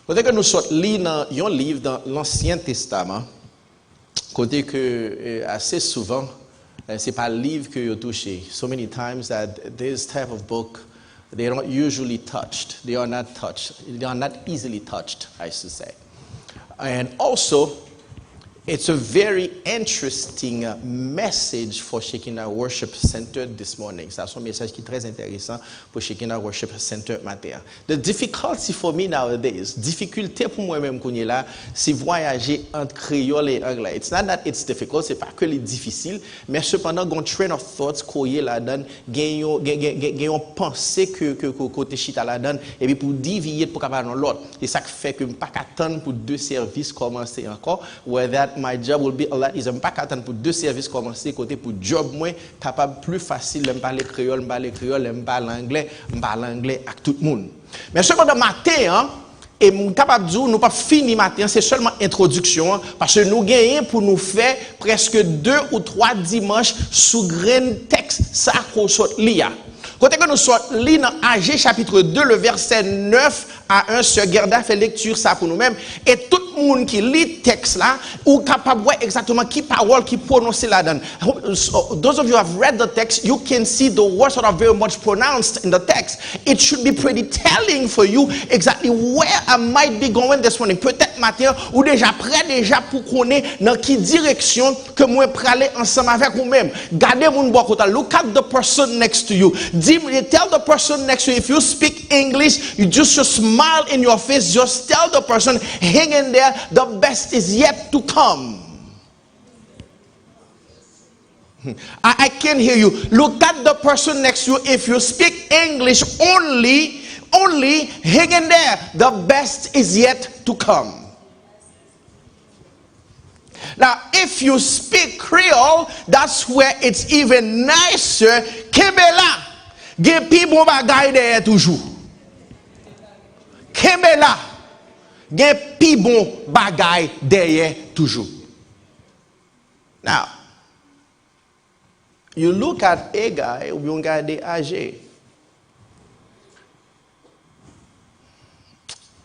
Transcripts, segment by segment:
Côté que nous sortons lire un livre dans l'Ancien Testament, côté que assez souvent, c'est pas le livre que vous touchez. So many times that this type of book, they are not usually touched. They are not touched. They are not easily touched, I should say. And also, it's a very interesting message for Shekinah Worship Center this morning. C'est un message qui est très intéressant pour Shekinah Worship Center matin. The difficulty for me nowadays, difficulté pour moi-même qu'on est là, c'est voyager entre créole et anglais. It's not that it's difficult, c'est pas que les difficile, mais cependant, gon train of thoughts qu'on y là-dedans, gagne pensée que côté chita là-dedans, et puis pour dévier pour capable dans l'autre. Et ça fait que pas attendre pour deux services commencer encore, where that my job will be a lot easier. Pas attendre pour deux services commencer côté pour job moins capable plus facile de parler créole, me parler anglais avec tout le monde. Mais cependant matin et nous capable dire nous pas fini matin, c'est seulement introduction parce que nous gagnons pour nous faire presque 2 ou 3 dimanches sous grain texte ça qu'on sort lia. Côté que nous sortons lire dans AG chapitre 2 le verset 9 à 1, Sœur Gerda fait lecture ça pour nous-mêmes et tout le monde qui lit texte là ou capable voir exactement qui parole qui prononce là-dedans. Those of you who have read the text, you can see the words that are very much pronounced in the text. It should be pretty telling for you exactly where I might be going this morning. Peut-être matin ou déjà prêt déjà pour connaître dans quelle direction que moi praler ensemble avec vous-même. Gardez mon bon côté. Look at the person next to you. Tell the person next to you, if you speak English, you just smile in your face. Just tell the person, hang in there, the best is yet to come. I can't hear you. Look at the person next to you. If you speak English only hang in there, the best is yet to come. Now, if you speak Creole, that's where it's even nicer. Kebela. Gen pi bon bagay derrière toujours. Kebela. Gen pi bon bagay derrière toujours. Now, you look at Haggai, ou yon gade AG.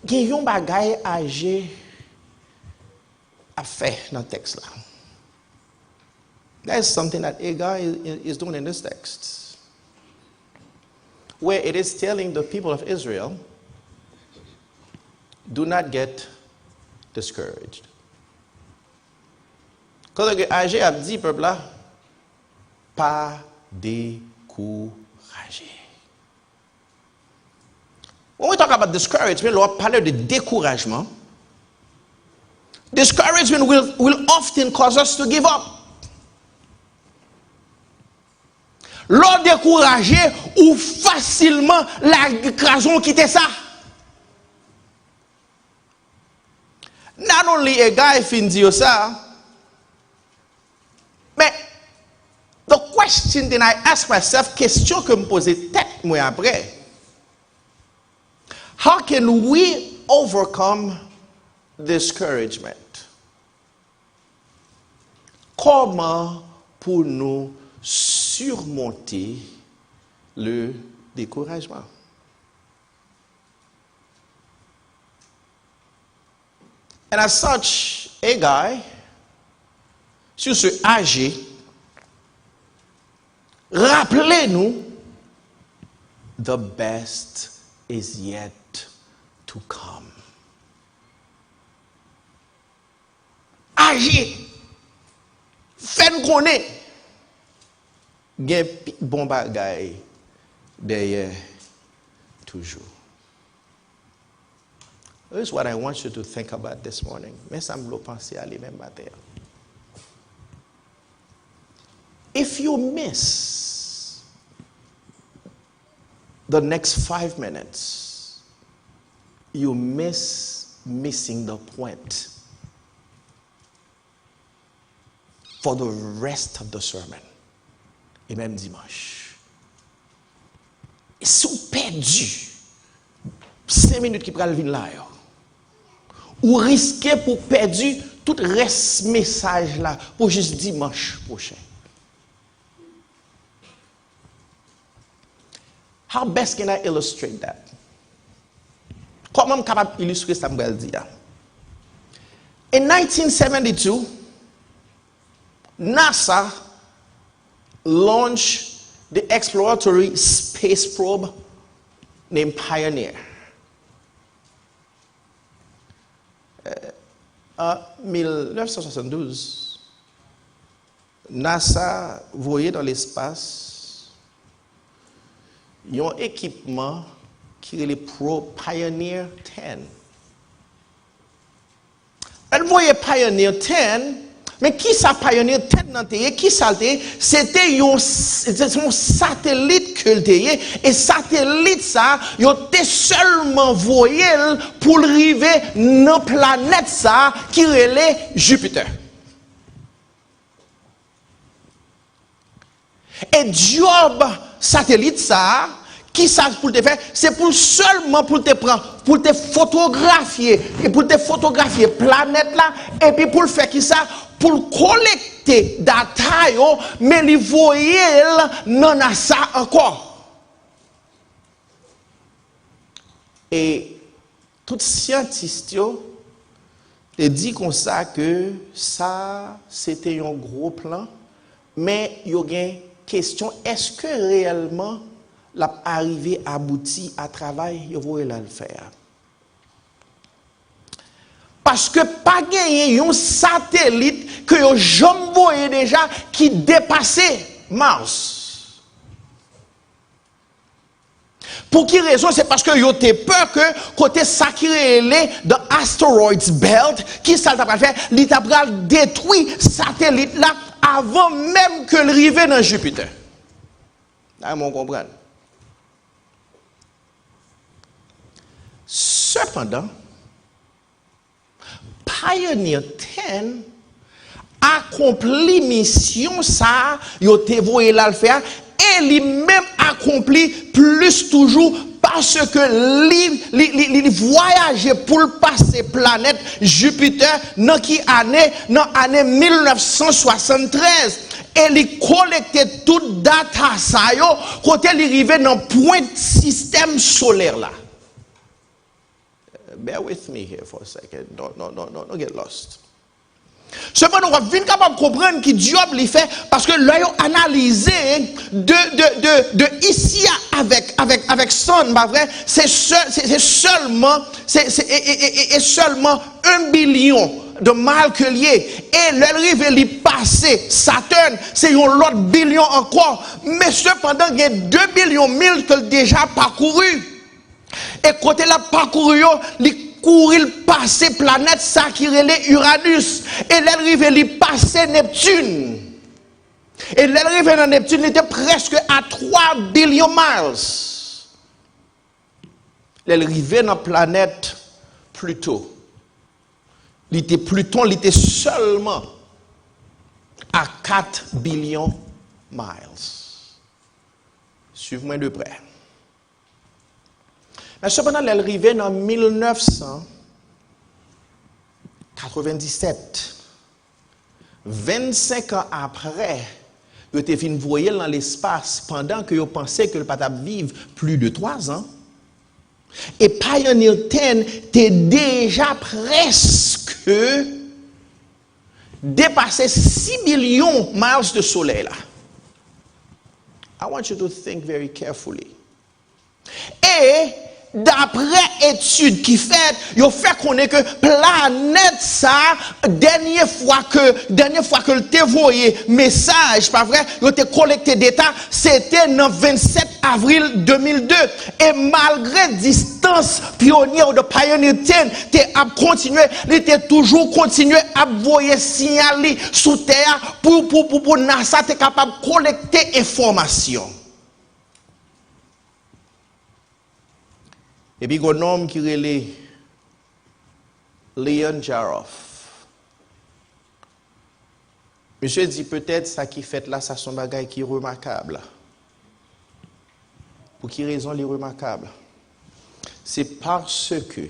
Gen yon bagay AG a fait dans le texte là. There's something that Haggai is doing in this text, where it is telling the people of Israel, do not get discouraged. Quand Ag a dit peuple là, pas décourager. When we talk about discouragement, on parle de découragement. Discouragement will often cause us to give up. L'on découragé ou facilement la raison quitter ça. Not only a guy fin dit ça, mais the question that I ask myself, question que me pose tête moi après. How can we overcome discouragement? Comment pour nous surmonter le découragement? And as such, Haggai, sur ce AG, rappelez-nous, the best is yet to come. AG, faites-nous connaître. Gen bon bagay derrière toujours. This is what I want you to think about this morning. Mais ça me le penser à lui-même matin. If you miss the next 5 minutes, you missing the point for the rest of the sermon. Et même dimanche. Et si vous perdu 5 minutes qui pral venir là, ou risquez pour perdre tout reste message là pour juste dimanche prochain. How best can I illustrate that? Comment je suis capable d'illustrer ça, je vais dire. In 1972, NASA launched the exploratory space probe named Pioneer. En 1972, NASA voyait dans l'espace un équipement qui est le Pioneer 10. Elle voyait Pioneer 10, mais qui ça Pioneer 10 dans le qui ça c'était un satellite que le et satellite ça il était seulement voyé pour arriver dans planète ça qui est Jupiter. Et job satellite ça qui ça pour te faire c'est pour seulement pour te prendre pour te photographier et pour te photographier planète là et puis pour le faire qui ça pour collecter data yo mais les voyer non a ça encore et tout scientiste yo te dit comme ça que ça c'était un gros plan mais yo gen question est-ce que réellement l'a arrivé abouti à travail yo voye la le faire parce que pas gagné un satellite que yo jamais voyé déjà qui dépassait Mars. Pour qui raison? C'est parce que yo te peur que côté ça qui est dans asteroids belt qui ça t'a faire li t'a détruit satellite là avant même que le rive dans Jupiter. Là on comprend. Cependant, Pioneer 10 accomplit mission ça, yo te voye la le faire et lui-même accompli plus toujours parce que li voyager pour passer planète Jupiter dans qui année 1973 et li collecter toute data ça yo côté li rive dans point système solaire là. Bear with me here for a second. Don't get lost. Cependant, on va venir capable de comprendre qui Dieu l'a fait parce que là, ils ont analysé de ici avec son, pas vrai? C'est seulement 1 billion de miles que lié. Et le rive li passé, Saturne, c'est un autre billion encore. Mais cependant, il y a 2 billions milles que déjà parcouru. Et côté la parcouru, li courir passer planète ça qui relait Uranus et l'arrivée li passer Neptune. Et l'arrivée dans Neptune était presque à 3 billions miles. L'arrivée dans planète Pluton. Pluton était seulement à 4 billions miles. Suivez-moi de près. Mais cependant, elle arrivait en 1997. 25 ans après, vous avez fini voyer dans l'espace pendant que vous pensez que le patap vive plus de 3 ans. Et Pioneer 10 était déjà presque dépassé 6 millions de miles de soleil là. I want you to think very carefully. Et d'après études qui fait, il fait connaître que planète ça dernière fois que le te voyé message pas vrai, il te collecté d'état, c'était le 27 avril 2002 et malgré distance pionnière de Pioneer 10, il était toujours continué à voyer signaler sous terre pour NASA être capable de collecter information. Et puis, il y a un homme qui est Leon Jaroff. Monsieur dit peut-être ça qui fait là, ça son bagage qui est remarquable. Pour quelle raison il est remarquable? C'est parce que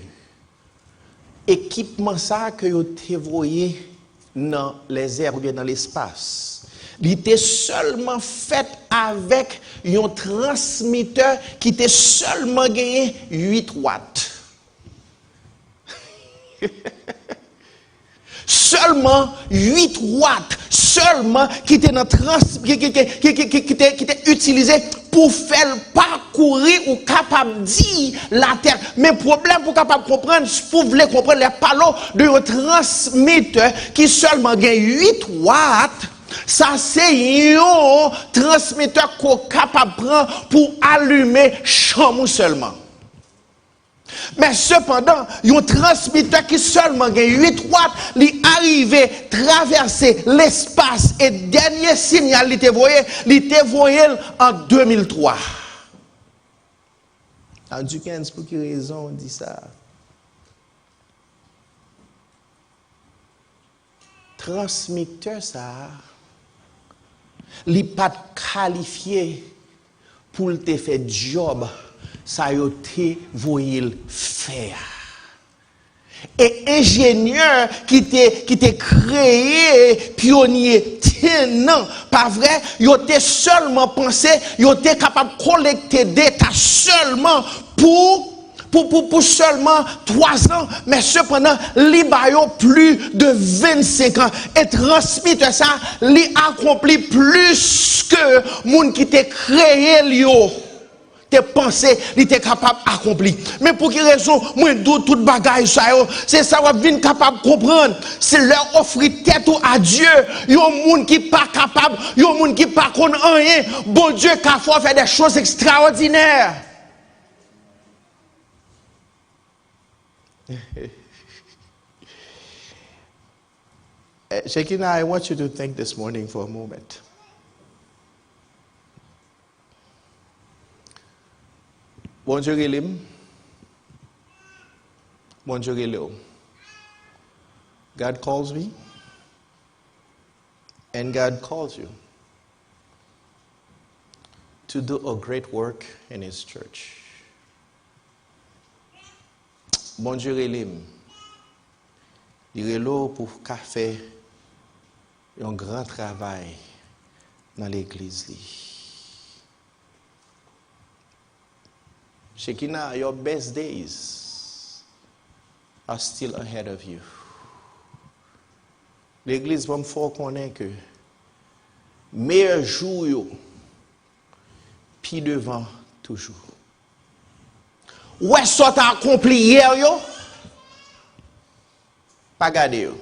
l'équipement ça que vous avez voyé dans les airs ou bien dans l'espace, il était seulement fait avec un transmetteur qui était seulement gagné 8 watts. Seulement 8 watts, seulement qui était utilisé pour faire parcourir ou capable de dire la terre. Mais problème pour capable comprendre, pour vous comprendre les panneaux de un transmetteur qui seulement gagne 8 watts. Ça c'est un transmetteur qu'on est capable de prendre pour allumer chambre seulement. Mais cependant, un transmetteur qui seulement gagne 8 watts, il arrive traverser l'espace et dernier signal il était voyé en 2003. En du 15 pour quelle raison on dit ça? Transmetteur ça, il n'est pas qualifié pour te faire job. Ça a été voulu faire. Et ingénieur qui t'est créé, pionnier, non, pas vrai, il était seulement pensé, il était capable de collecter des data seulement pour seulement 3 ans, mais cependant, il a plus de 25 ans. Et transmettre ça, il accomplit plus que moun qui t'a créé, tes pensées, il était capable d'accomplir. Mais pour quelle raison, moi, toute bagaille, c'est ça, on vient capable de comprendre. C'est leur offrir tête à Dieu. Il y a un monde qui n'est pas capable, il y a un monde qui n'est pas connaît rien. Bon Dieu, qui a fait des choses extraordinaires. Shekinah, I want you to think this morning for a moment. Bonjour Elim. Bonjour Elio. God calls me, and God calls you to do a great work in His church. Bonjour Elim. Il est là pour faire un grand travail dans l'église. Shekinah, your best days are still ahead of you. L'église va me faire connaître que meilleur jour yo, puis devant toujours. Où est-ce que tu as accompli hier yo? Pas garder yo.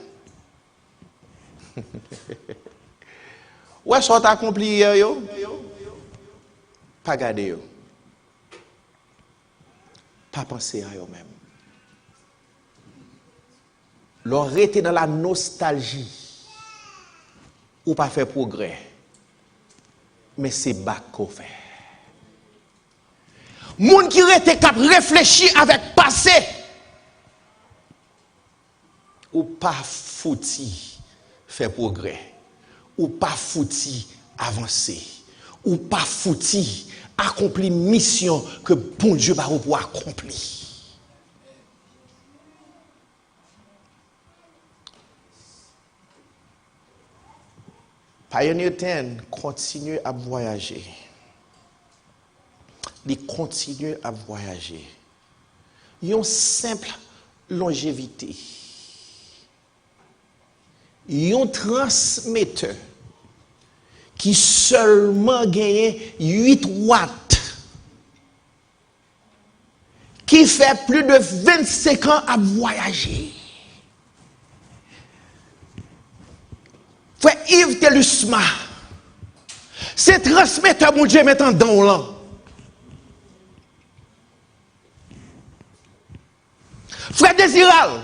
Où est-ce que tu as accompli hier yo? Pas garder yo. Pas penser à eux-mêmes. Leur était dans la nostalgie ou pas faire progrès. Mais c'est bas qu'on fait. Moun qui était capable de réfléchir avec passé ou pas fouti faire progrès ou pas fouti avancer ou pas fouti accomplir mission que bon Dieu va pour accomplir. Pioneer 10 continue à voyager. Il continue à voyager. Une simple longévité. Un transmetteur qui seulement gagne 8 watts, qui fait plus de 25 ans à voyager. Frère Yves Telusma, c'est transmetteur mon Dieu maintenant dans l'an. Frère Désiral,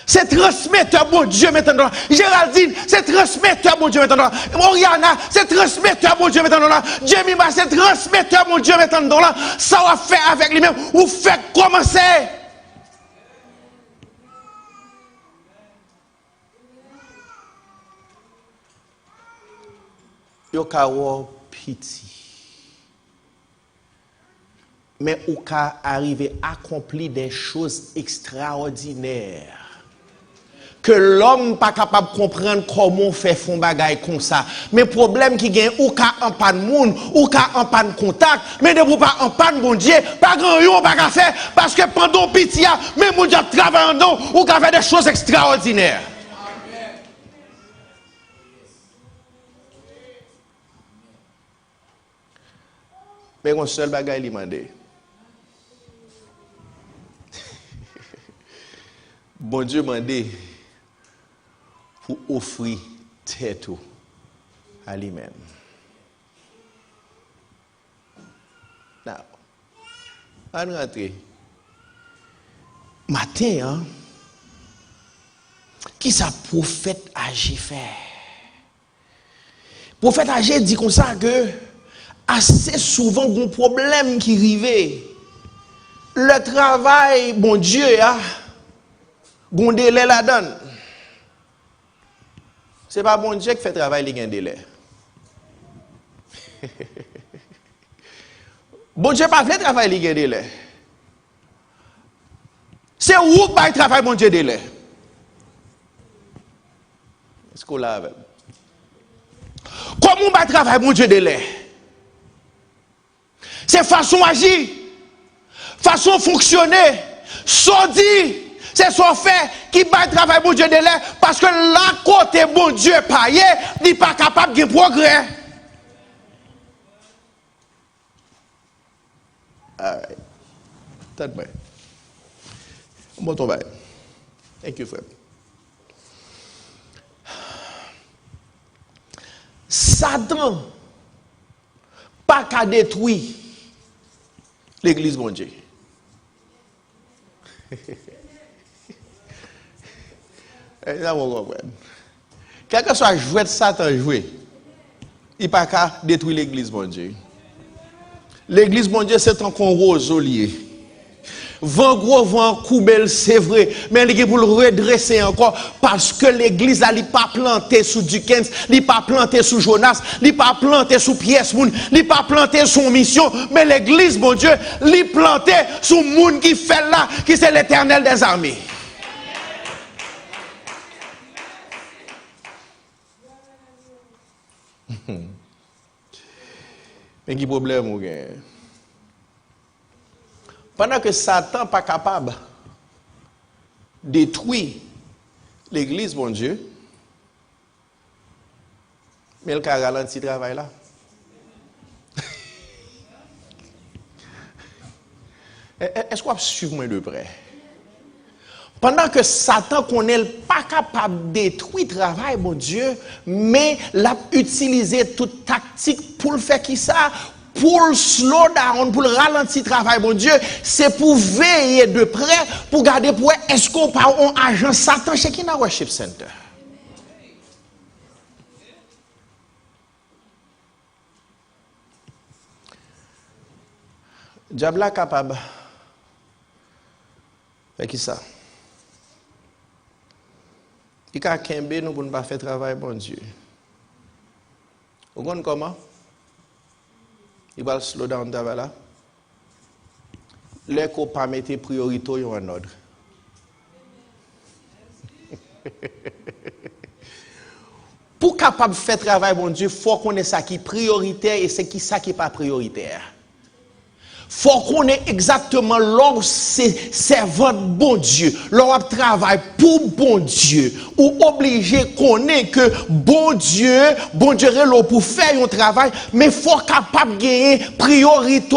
c'est transmetteur mon Dieu maintenant. Géraldine, c'est transmetteur mon Dieu maintenant. Oriana, c'est transmetteur mon Dieu maintenant. Jemima, c'est transmetteur mon Dieu maintenant. Ça va faire avec lui-même ou fait commencer. Yo ka wo piti. Mais ou ka arriver à accomplir des choses extraordinaires que l'homme pas capable de comprendre comment faire font bagaille comme ça. Mais problème qui gagne ou ka en panne monde, ou ka en panne contact, mais ne vous pas en panne bon Dieu, pas grand yon pas qu'à faire parce que pendant pitié, même mon Dieu travaille en nous ou ka faire des choses extraordinaires. Mais un seul bagaille lui demande. Bon Dieu m'a dit pour offrir tête à lui-même. Now, on rentre. Matin, hein, qui ça prophète agi fait? Prophète agi dit comme ça que assez souvent un problème qui arrive. Le travail, bon Dieu, hein, bon délai la donne. C'est pas bon Dieu qui fait travail, il y a un délai. Bon Dieu pas fait travail, il y a un délai. C'est où qui fait travail, bon Dieu, délai. Est-ce qu'on l'a avec? Comment on va travailler, bon Dieu, délai? C'est façon agir, façon fonctionner, soit dit. C'est son fait qui va travailler bon Dieu de l'air parce que là côté bon Dieu paye, il n'est pas capable de progrès. Alright. Tête bien. Bon travail. Thank you, frère. Satan pas qu'à détruire l'église bon Dieu. Quel que soit jouet de Satan joué, il n'y a pas qu'à détruire l'église, mon Dieu. L'église, mon Dieu, c'est un rose lié. Vent gros, vent coubel, c'est vrai, mais il est pour le redresser encore parce que l'église là, il n'est pas planté sous Dickens, il n'est pas planté sous Jonas, il n'est pas planté sous Pierre Moon, il n'est pas planté sous mission, mais l'église, mon Dieu, il est planté sous monde qui fait là, qui c'est l'Éternel des armées. Mais quel problème ou gain? Pendant que Satan n'est pas capable de détruire l'église, mon Dieu, mais il a ralenti le travail là. Est-ce qu'on va suivre moi de près? Pendant que Satan n'est pas capable de détruire le travail, mon Dieu, mais l'a utilisé toute tactique pour le faire qui ça? Pour le slow down, pour le ralentir le travail, mon Dieu, c'est pour veiller de près, pour garder pour est-ce qu'on parle un agent Satan chez qui dans Worship Center? Diable est capable. Fait qui ça? Il a kembe nous pour ne pas faire travail, bon Dieu. Vous comprenez comment? Il va slow down travail là. Les qu'on pas mettre priorité en ordre. Pour capable faire travail, bon Dieu, faut qu'on ait ça qui est prioritaire et c'est qui ça qui n'est pas prioritaire. Faut qu'on ait exactement l'or c'est servant bon Dieu, l'or travail pour bon Dieu, ou obligé qu'on ait que bon Dieu est là pour faire un travail, mais faut capable de gagner priorité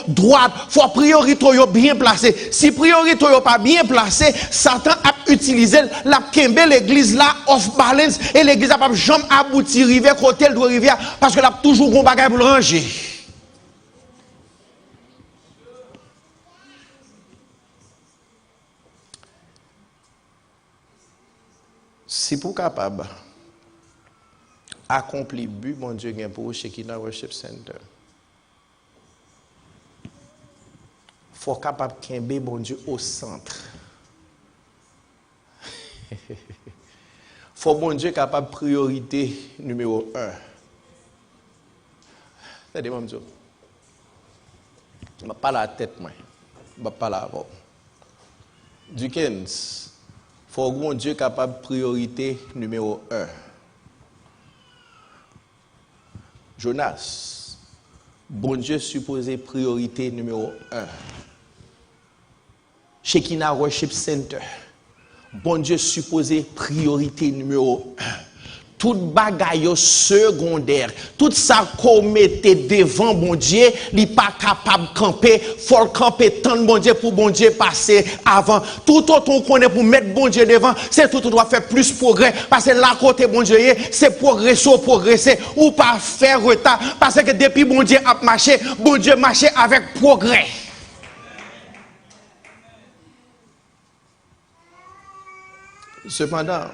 droite, faut priorité bien placée. Si priorité pas bien placée, Satan a utilisé la kembe l'église là off balance et l'église a pas jamais abouti rivière côté de rivière parce que là toujours un bagage pour le ranger. Si pour capable accomplir but mon Dieu gain pour chez qui dans Worship Center. Faut capable kembe bon Dieu au centre. Faut bon Dieu capable priorité numéro 1. C'est mon Dieu. Je pas la tête moi. Je pas la voix. Dickens faut que Dieu capable priorité numéro 1. Jonas, bon Dieu supposé priorité numéro 1. Shekinah Worship Center, bon Dieu supposé priorité numéro 1. Tout bagaille secondaire, tout ça qu'on mettait devant bon Dieu, il n'est pas capable de camper, faut camper tant de bon Dieu pour bon Dieu passer avant. Tout autre qu'on est pour mettre bon Dieu devant, c'est tout doit faire plus progrès, parce que là côté bon Dieu, c'est progresser, ou pas faire retard, parce que depuis bon Dieu a marché, bon Dieu marché avec progrès. Cependant,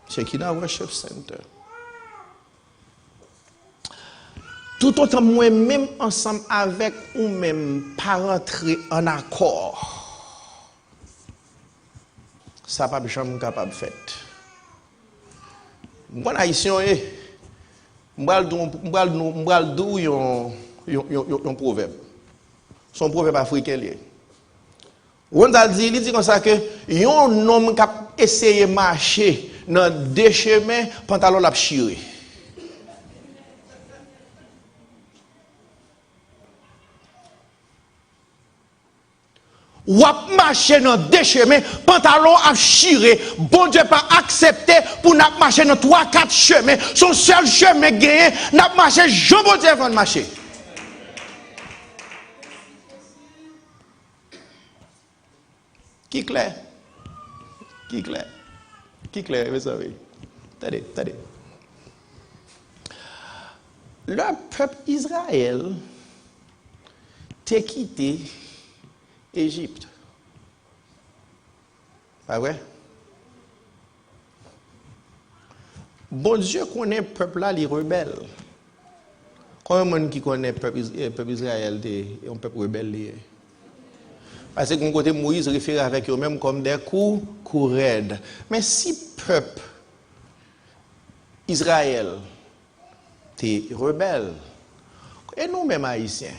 Shekinah Worship Center. Tout autant moi-même ensemble avec ou même pas rentrer en accord. Ça pas jamais capable de faire. Moi haïtien m'bral dou un proverbe. Son proverbe africain lié. On dit il dit comme ça que un homme qui a essayé de marcher dans deux chemins, pantalon l'a chiré. Ou a marché dans deux chemins, pantalon a chiré. Bon Dieu pas accepté pour n'a marcher dans 3-4 chemins. Son seul chemin gagné, n'a marché, Jean bon Dieu avant de marcher. Qui clair? Qui clair? Qui clair, vous savez? Attendez. Le peuple Israël t'a quitté Égypte. Pas vrai? Bon Dieu connaît le peuple là, les rebelles. Combien de monde qui connaît le peuple Israël, un peuple rebelle? Parce que côté Moïse réfère avec eux-mêmes comme des coups raides. Mais si peuple Israël t'es rebelle, et nous-mêmes haïtiens,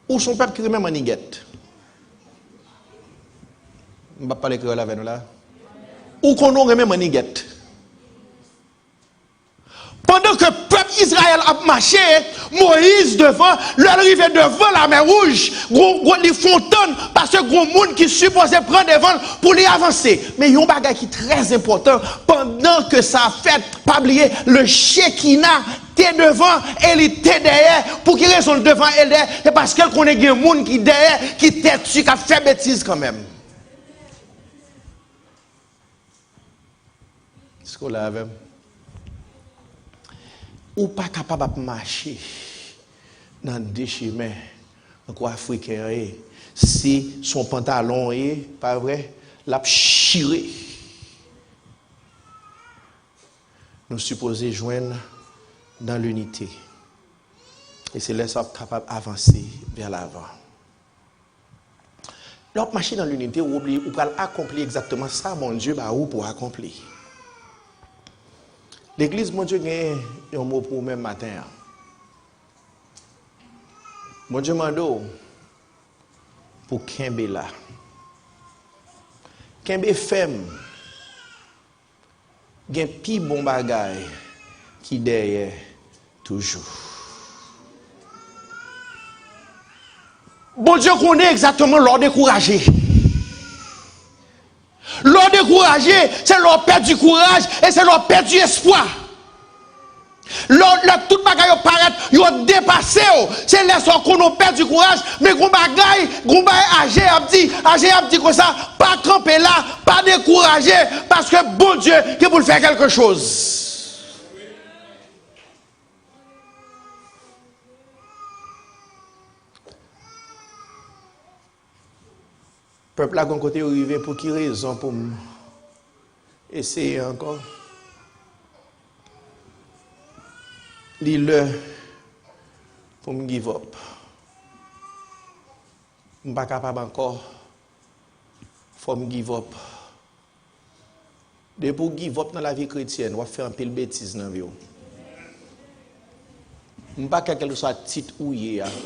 ou son peuple qui remet maniguette, je ne vais pas parler créole avec nous là, ou qu'on remet maniguette. Pendant que le peuple Israël a marché, Moïse devant, l'arrivée devant la mer rouge, les fontaines, parce que gros monde qui supposait prendre devant pour les avancer. Mais il y a un bagage qui est très important. Pendant que ça a fait, pas oublier, le Shekinah t'es devant et il t'est derrière. Pour qui raison devant et derrière? C'est parce qu'elle connaît un monde qui derrière, qui t'est dessus, qui a fait bêtise quand même. Est-ce qu'on l'a avec? Ou pas capable de marcher dans des chemins encore africains si son pantalon est pas vrai l'a chiré. Nous supposons joindre dans l'unité et c'est là ça capable d'avancer vers l'avant. Lorsque marcher dans l'unité ou pas accomplir exactement ça mon Dieu bah ou pour accomplir. L'église, mon Dieu, a un mot pour même matin. Mon Dieu m'a dit pour Kembe là. Kembe femme, il y a un petit bon bagay qui derrière toujours. Bon Dieu connaît exactement l'ordre découragé. L'or découragé, c'est l'or perdre du courage et c'est l'or perdre du espoir. L'or tout bagaille paraît, yo dépassé, c'est les sorts qu'on perd du courage, mais gros bagaille âgé a dit comme ça, pas camper là, pas décourager parce que bon Dieu qui pour faire quelque chose. Peuple là, côté arrivé pour qui raison pour essayer encore. Dis-le pour me give up. Je ne suis pas capable encore. Il faut me give up. De pour give up dans la vie chrétienne, on va faire un peu de bêtises dans la vie. Pas quel soit titre ou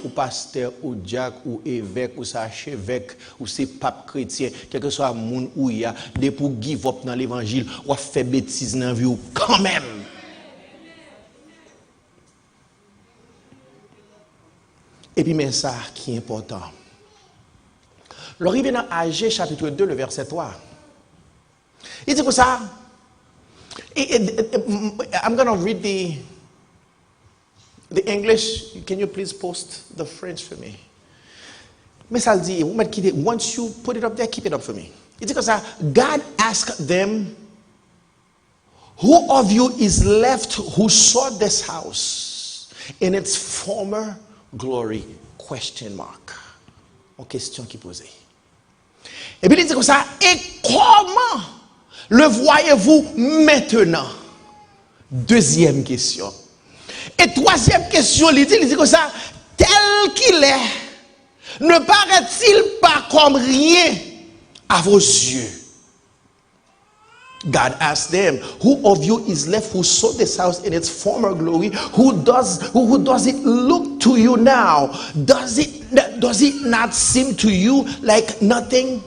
ou pasteur ou diacre ou évêque ou archevêque ou c'est pape chrétien, quel que soit moun ou de pour give up dans l'évangile ou faire bêtise dans la vie ou quand même. Et puis mais ça qui est important. L'arrivée dans Agé chapitre 2 le verset 3. Il dit comme ça. I'm going to read the English. Can you please post the French for me? Mais ça dit, once you put it up there, keep it up for me. Il dit comme ça. God asked them, who of you is left who saw this house in its former glory? Question mark. Une question qui posée. Et puis il dit comme ça, et comment le voyez-vous maintenant? Deuxième question. Et troisième question, il dit comme ça, tel qu'il est, ne paraît-il pas comme rien à vos yeux? God asked them, who of you is left who saw this house in its former glory? Who does it look to you now? Does it not seem to you like nothing?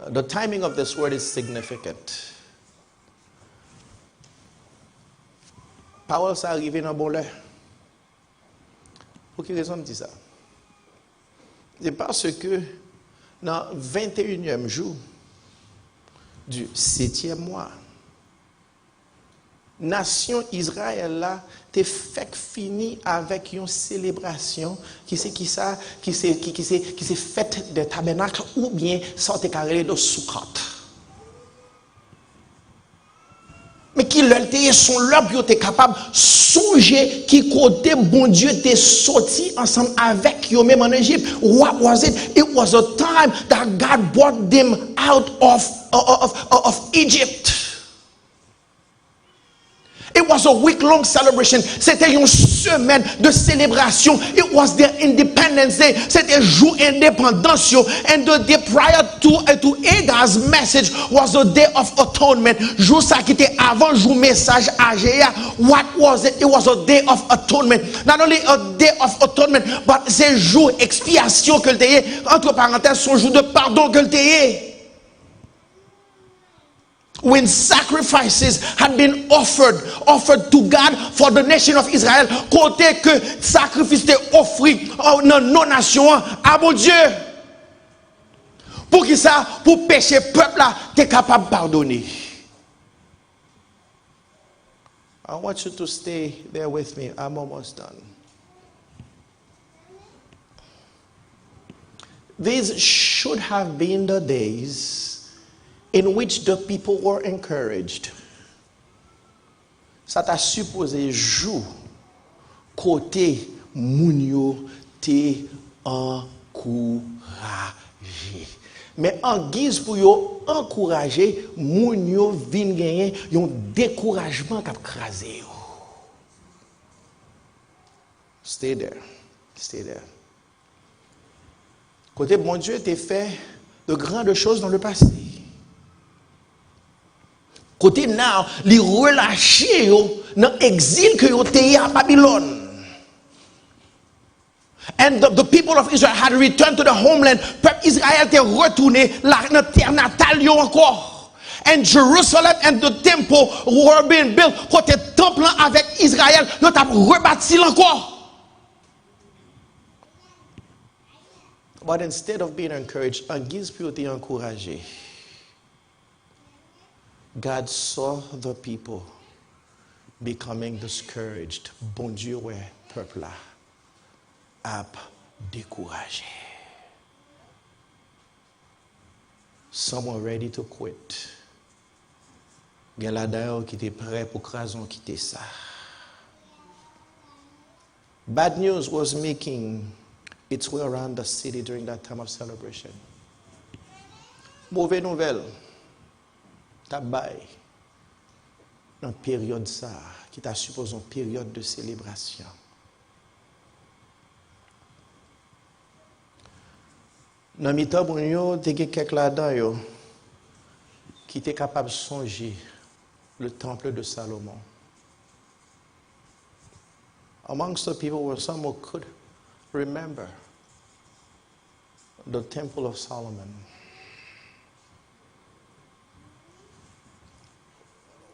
The timing of this word is significant. Parole ça arrive dans bon l'heure. Pour quelle raison me dit ça? C'est parce que dans le 21e jour du 7e mois, nation Israël là t'es fait fini avec une célébration qui s'est faite de tabernacle ou bien sorte carré de Sukkot. Mais qui l'était son là pour être capable songer qui côté bon Dieu t'est sorti ensemble avec eux même en Égypte. What was it? It was a time that God brought them out of Egypt. It was a week-long celebration. C'était une semaine de célébration. It was their Independence Day. C'était jour indépendance. And the day prior to Hagar's message was the Day of Atonement. Jour ça qui était avant jour message Agéa. What was it? It was a Day of Atonement. Not only a Day of Atonement, but c'est jour expiation que le t'ayé. Entre parenthèses, son jour de pardon que le t'ayé. When sacrifices had been offered to God for the nation of Israel, côté que sacrifice était offert dans nos nations à mon Dieu. Pour qui ça? Pour pécher peuple là, t'es capable de pardonner. I want you to stay there with me. I'm almost done. These should have been the days in which the people were encouraged. Ça t'a supposé jour côté mounio te encouragé. Mais en guise pour yo encourager, mounio vin gagner un découragement k'ap krasé yo. Stay there. Stay there. Côté bon Dieu t'a fait de grandes choses dans le passé. Côté now, les relâchés dans l'exil que yo te à Babylone. And the people of Israel had returned to the homeland. Peuple Israël était retourné dans terre natale yo encore. And Jerusalem and the temple were being built. Côté temple avec Israël, yo t'a rebâti encore. But instead of being encouraged, en guise pour te encourager, God saw the people becoming discouraged. Bon Dieu, ouais, peuple là, a découragé. Some were ready to quit. Il y a là d'ailleurs qui était prêt pour crason quitter ça. Bad news was making its way around the city during that time of celebration. Mauvaise nouvelle. Tabaye, dans période ça, qui t'a supposé une période de célébration. Dans le temps, il y a quelques là-dedans qui étaient capables de songer le temple de Salomon. Amongst the people were some who could remember the temple of Solomon,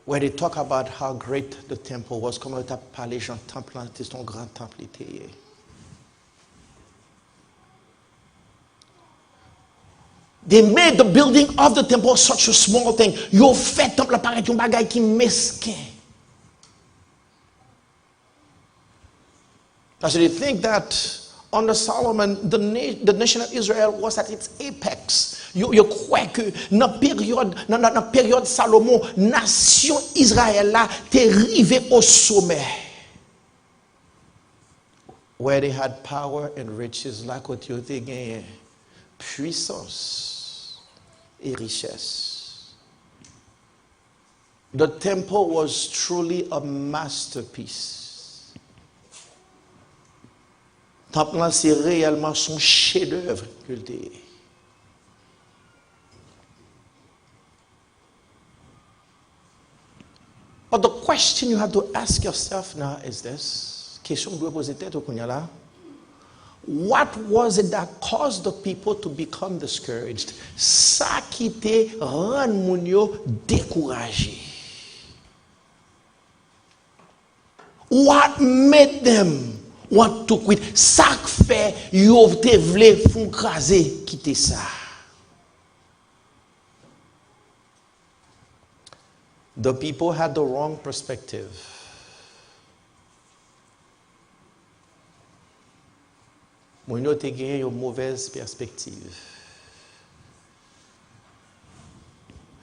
where they talk about how great the temple was. Comment tu as parlé, Jean, temple, c'est ton grand temple. They made the building of the temple such a small thing. Yo fait temple paraît un bagay qui mesquin. Because they think that under Solomon, the nation of Israel was at its apex. Yo croit que dans période Salomon, nation Israël là t'est arrivé au sommet. Where they had power and riches, là côté yo t'ai gagné puissance et richesse. The temple was truly a masterpiece. Temple là c'est réellement son chef-d'œuvre que le. But the question you have to ask yourself now is this. Question que vous poser tête au là. What was it that caused the people to become discouraged? Ça qui te rend moun yo découragé. What made them want to quit? Ça fait yo te vle font craser quitter ça. The people had the wrong perspective. Moun yo te gen une mauvaise perspective.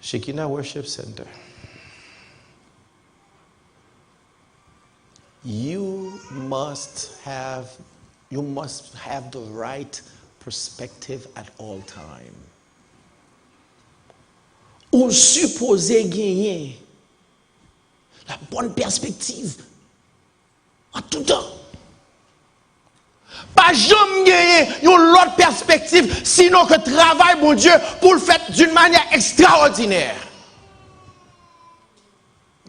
Shekinah Worship Center. You must have the right perspective at all time. Ou supposé gagner la bonne perspective en tout temps. Pas jamais gagner une autre perspective, sinon que travail, mon Dieu, pour le faire d'une manière extraordinaire.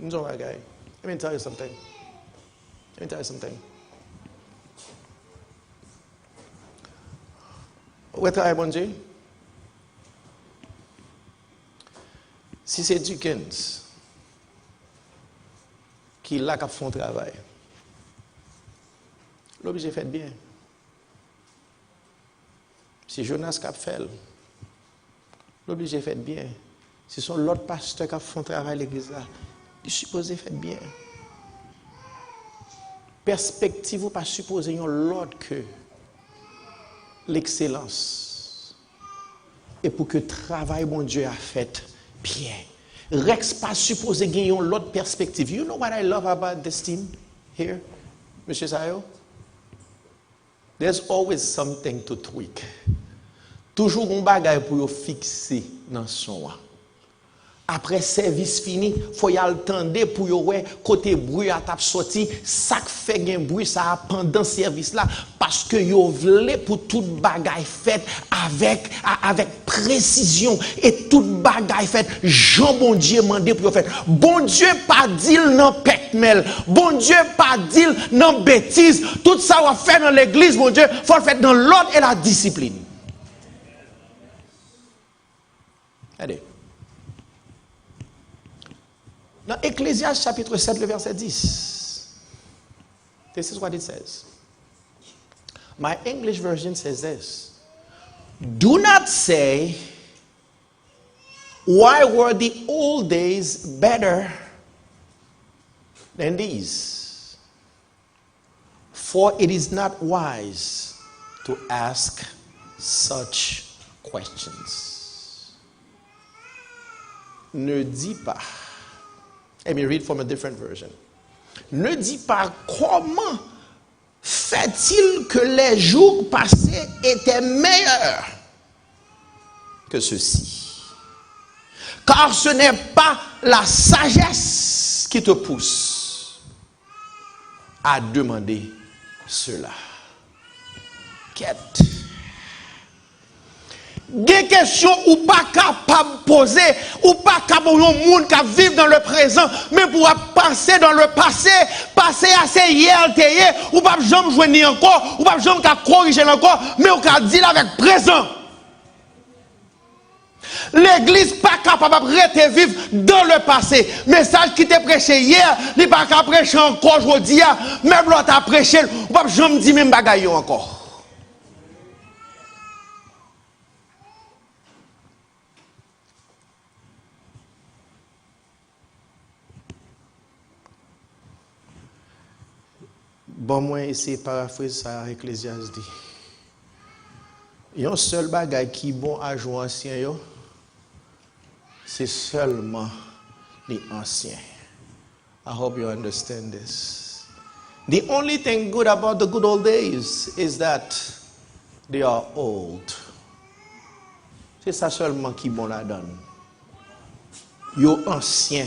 Let me tell you something. Où est-ce mon Dieu? Si c'est Dickens qui l'a qu'à font travail, l'objet fait bien. Si Jonas qui a fait, l'obligé fait bien. Si son l'autre pasteur qui a fait travail l'église là, il supposé fait bien. Perspective ou pas supposé yon l'autre que l'excellence. Et pour que travail bon Dieu a fait bien. Rex pas supposé gagner l'autre perspective. You know what I love about this team here, Monsieur Sayo? There's always something to tweak. Toujours un bagay pour yo fixer dans son. Après service fini, faut y attendre pour yo ouais côté bruit a tap sorti, ça fait gen bruit ça pendant service là parce que yo vle pour tout bagay fait avec précision et tout bagay fait Jean bon Dieu mandé pour faire. Bon Dieu pas dit non pecmel, bon Dieu pas dit non bêtise, tout ça va faire dans l'église mon Dieu, faut le faire dans l'ordre et la discipline. Allez. Dans Ecclésiaste chapitre 7, le verset 10. This is what it says. My English version says this. Do not say, why were the old days better than these? For it is not wise to ask such questions. Ne dis pas. Let me read from a different version. Ne dis pas comment fait-il que les jours passés étaient meilleurs que ceux-ci. Car ce n'est pas la sagesse qui te pousse à demander cela. Quête. Des questions ou pas capable de poser, ou pas capable de monde qui vivent dans le présent, mais pour penser dans le passé, passer assez hier, ou pas jamais jouer encore, ou pas jamais corriger encore, mais on peut dire avec présent. L'église pas capable de rester vivre dans le passé. Message qui t'est prêché hier, il n'est pas capable de prêcher encore aujourd'hui, même l'autre a prêché, ou pas jamais dire même bagaille encore. Bon, moi, essayer de paraphraser ça, Ecclésiaste dit. Il y a un seul bagage qui est bon à jouer ancien, c'est seulement les anciens. I hope you understand this. The only thing good about the good old days is that they are old. C'est ça seulement qui est bon là-dedans. Yo ancien.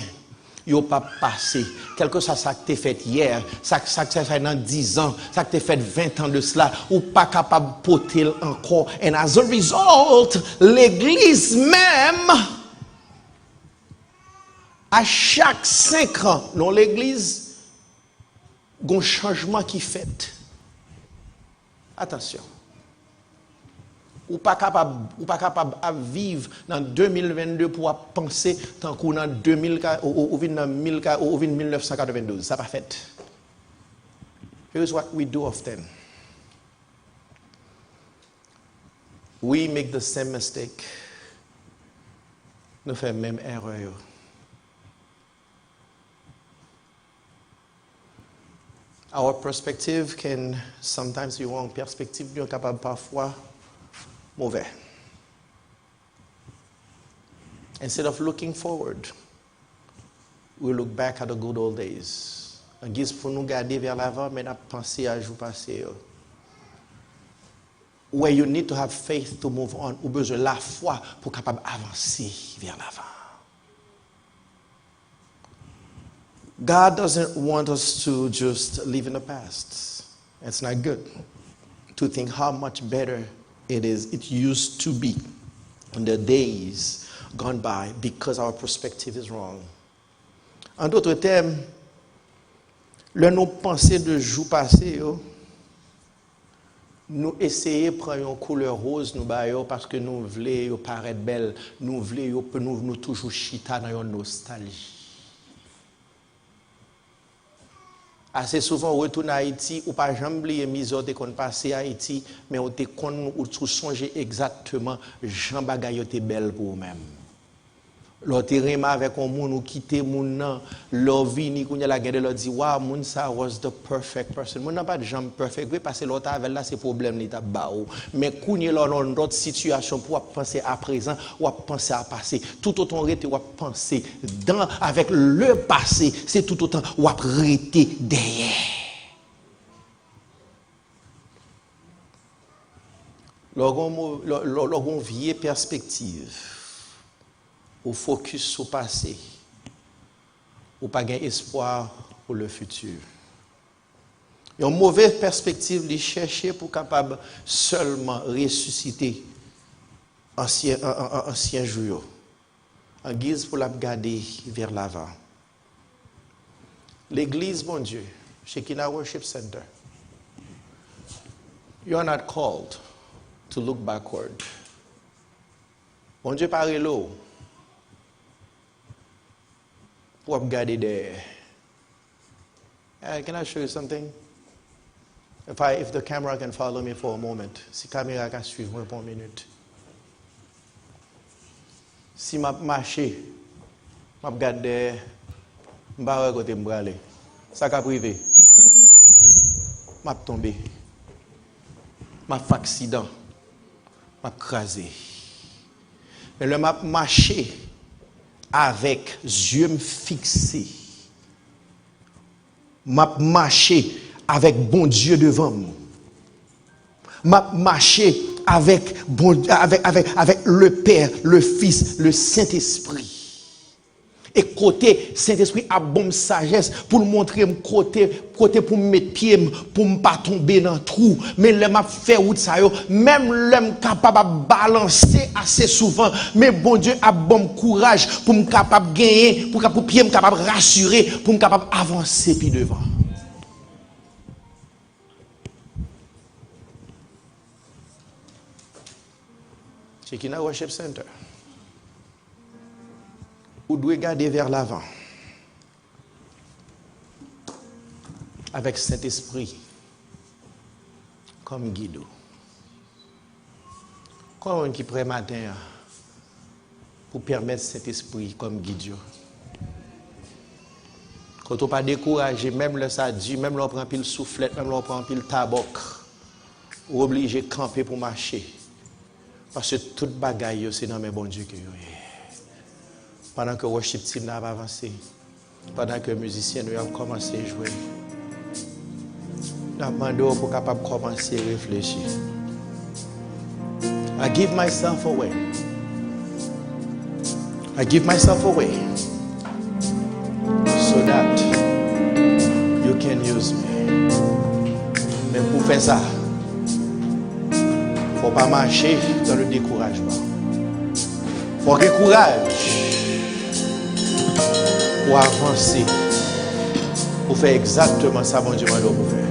Yo pas passé. Quelque chose ça que t'es fait hier, ça que t'es fait dans 10 ans, ça que t'es fait 20 ans de cela, ou pas capable de porter encore. And as a result, l'église même, à chaque 5 ans, dans l'église, il y a un changement qui fait. Attention. Ou pas capable de vivre dans 2022 pour penser tant qu'on dans 2000 ou 1992. Ça pas fait. Here's what we do often. We make the same mistake. Nous faisons même erreur. Our perspective can sometimes be wrong. Perspective nous capable parfois mauvais. Instead of looking forward, we look back at the good old days. En guise pour nous garder vers l'avant, mais nous penser à jour passé. Where you need to have faith to move on, ou besoin la foi pour capable avancer vers l'avant. God doesn't want us to just live in the past. It's not good to think how much better it used to be in the days gone by because our perspective is wrong. En d'autres termes, le nous penser de jour passé, nous essayer de prendre une couleur rose nous baillons parce que nous voulons paraître belle, nous voulons nous toujours chita dans une nostalgie. Assez souvent, on retourne à Haïti, ou pas jamais oublier misère de qu'on passé à Haïti, mais on te connaît ou tu songes exactement Jean Bagay était belle pour vous-même. L'autre rema avec un monde ou quitter moun nan, l'autre vini kounya la gade l'autre dit wow, moun ça was the perfect person. Moun n'a pas de jambe perfect, oui parce que l'autre avec là c'est problème li ta ba ou. Mais kounya là dans d'autres situations pour penser à présent ou penser à passé. Tout autant rete ou penser dans avec le passé, c'est tout autant ou rete derrière. Lorsqu'on vieille perspective ou focus sur le passé, ou pas gain espoir pour le futur. Et une mauvaise perspective, les chercher pour capable seulement ressusciter ancien jour, en guise pour la garder vers l'avant. L'église, mon Dieu, Shekinah Worship Center, you are not called to look backward. Mon Dieu, parle l'eau. Pour regarder there. Can I show you something? If the camera can follow me for a moment. Si la caméra can suivre moi pour une minute. Si je marche, je regarde there, je vais regarder côté me aller. Ça va privé. Je vais tomber. Je vais faire accident. Je vais craser. Mais le m'a marché avec yeux fixés, m'a marché avec bon Dieu devant moi, m'a marché avec le Père, le Fils, le Saint-Esprit. Et côté Saint-Esprit a bonne sagesse pour montrer côté pour mettre pied pour ne pas tomber dans le trou. Mais le m'a fait route ça yo, même l'homme capable de balancer assez souvent. Mais bon Dieu a bon courage pour me capable gagner, pour pied me capable rassurer, pour me capable avancer puis devant. Shekinah Worship Center. Vous devez regarder vers l'avant. Avec Saint-Esprit comme guide. Comment qui prend matin pour permettre Saint-Esprit comme guide. Quand on pas découragé, même le sadi, même l'on prend pile soufflette, même l'on prend pile tabac, ou obligé de camper pour marcher. Parce que toute bagaille, c'est dans mes bons Dieu que yo. Pendant que le worship team n'a pas avancé, pendant que les musiciens ont commencé à jouer, nous avons demandé pour capable commencer à réfléchir. I give myself away. I give myself away so that you can use me. Mais pour faire ça, il ne faut pas marcher dans le découragement. Il faut avoir courage pour avancer, pour faire exactement ça, mon Dieu, pour faire.